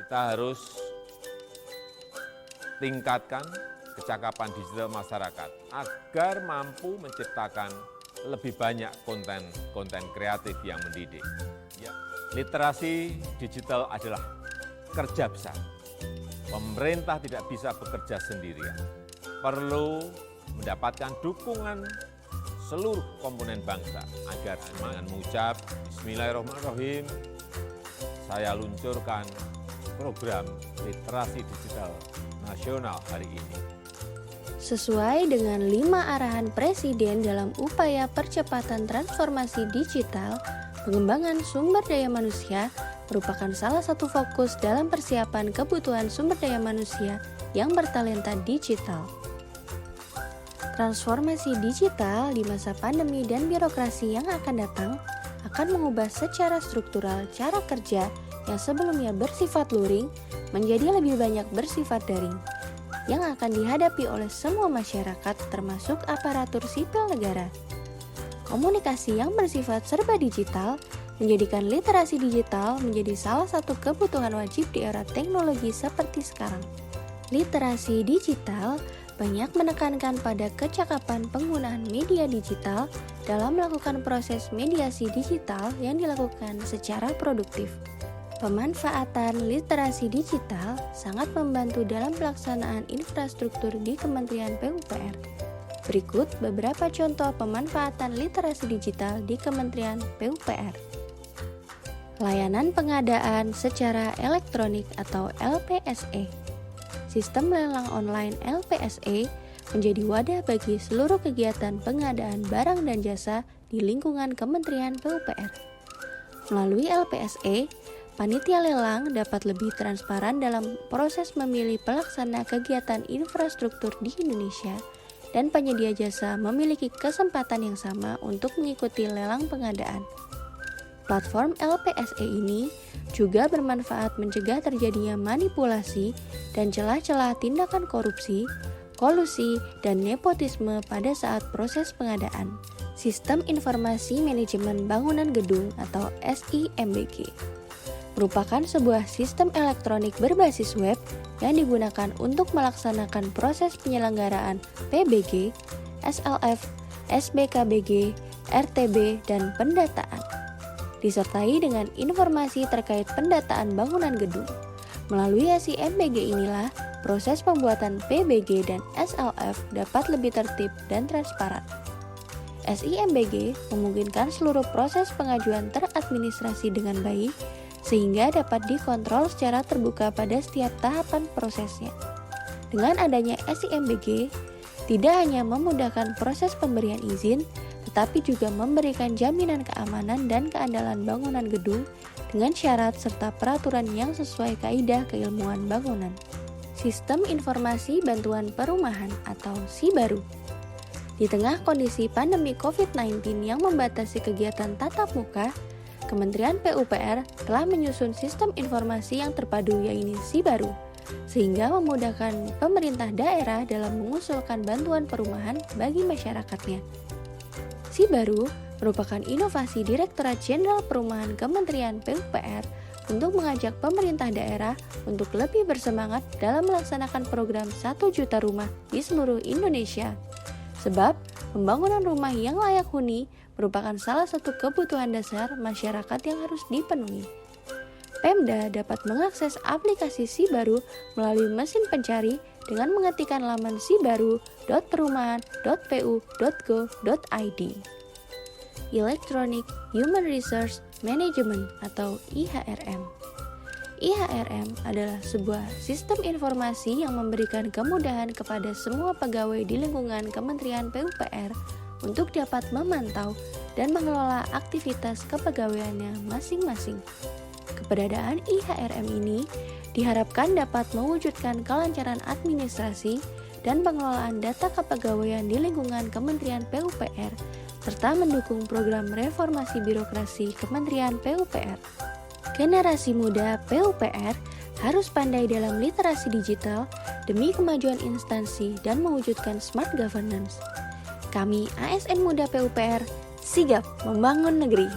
Kita harus tingkatkan kecakapan digital masyarakat agar mampu menciptakan lebih banyak konten kreatif yang mendidik. Literasi digital adalah kerja besar. Pemerintah tidak bisa bekerja sendirian. Perlu mendapatkan dukungan seluruh komponen bangsa agar dengan mengucap Bismillahirrahmanirrahim, saya luncurkan program literasi digital nasional hari ini. Sesuai dengan 5 arahan Presiden dalam upaya percepatan transformasi digital, pengembangan sumber daya manusia merupakan salah satu fokus dalam persiapan kebutuhan sumber daya manusia yang bertalenta digital. Transformasi digital di masa pandemi dan birokrasi yang akan datang akan mengubah secara struktural cara kerja yang sebelumnya bersifat luring menjadi lebih banyak bersifat daring, yang akan dihadapi oleh semua masyarakat termasuk aparatur sipil negara. Komunikasi yang bersifat serba digital menjadikan literasi digital menjadi salah satu kebutuhan wajib di era teknologi seperti sekarang. Literasi digital banyak menekankan pada kecakapan penggunaan media digital dalam melakukan proses mediasi digital yang dilakukan secara produktif. Pemanfaatan literasi digital sangat membantu dalam pelaksanaan infrastruktur di Kementerian PUPR. Berikut beberapa contoh pemanfaatan literasi digital di Kementerian PUPR. Layanan pengadaan secara elektronik atau LPSE. Sistem lelang online LPSE menjadi wadah bagi seluruh kegiatan pengadaan barang dan jasa di lingkungan Kementerian PUPR. Melalui LPSE, panitia lelang dapat lebih transparan dalam proses memilih pelaksana kegiatan infrastruktur di Indonesia, dan penyedia jasa memiliki kesempatan yang sama untuk mengikuti lelang pengadaan. Platform LPSE ini juga bermanfaat mencegah terjadinya manipulasi dan celah-celah tindakan korupsi, kolusi, dan nepotisme pada saat proses pengadaan. Sistem Informasi Manajemen Bangunan Gedung atau SIMBG merupakan sebuah sistem elektronik berbasis web yang digunakan untuk melaksanakan proses penyelenggaraan PBG, SLF, SBKBG, RTB, dan pendataan, disertai dengan informasi terkait pendataan bangunan gedung. Melalui SIMBG inilah proses pembuatan PBG dan SLF dapat lebih tertib dan transparan. SIMBG memungkinkan seluruh proses pengajuan teradministrasi dengan baik, sehingga dapat dikontrol secara terbuka pada setiap tahapan prosesnya. Dengan adanya SIMBG, tidak hanya memudahkan proses pemberian izin, tetapi juga memberikan jaminan keamanan dan keandalan bangunan gedung dengan syarat serta peraturan yang sesuai kaidah keilmuan bangunan. Sistem Informasi Bantuan Perumahan atau SIBARU. Di tengah kondisi pandemi COVID-19 yang membatasi kegiatan tatap muka, Kementerian PUPR telah menyusun sistem informasi yang terpadu yaitu SIBARU, sehingga memudahkan pemerintah daerah dalam mengusulkan bantuan perumahan bagi masyarakatnya. SIBARU merupakan inovasi Direktorat Jenderal Perumahan Kementerian PUPR untuk mengajak pemerintah daerah untuk lebih bersemangat dalam melaksanakan program 1 juta rumah di seluruh Indonesia. Sebab, pembangunan rumah yang layak huni merupakan salah satu kebutuhan dasar masyarakat yang harus dipenuhi. Pemda dapat mengakses aplikasi SIBARU melalui mesin pencari dengan mengetikkan laman sibaru.perumahan.pu.go.id. Electronic Human Resource Management atau IHRM. IHRM adalah sebuah sistem informasi yang memberikan kemudahan kepada semua pegawai di lingkungan Kementerian PUPR untuk dapat memantau dan mengelola aktivitas kepegawaiannya masing-masing. Keberadaan IHRM ini diharapkan dapat mewujudkan kelancaran administrasi dan pengelolaan data kepegawaian di lingkungan Kementerian PUPR, serta mendukung program reformasi birokrasi Kementerian PUPR. Generasi muda PUPR harus pandai dalam literasi digital demi kemajuan instansi dan mewujudkan smart governance. Kami ASN Muda PUPR sigap membangun negeri.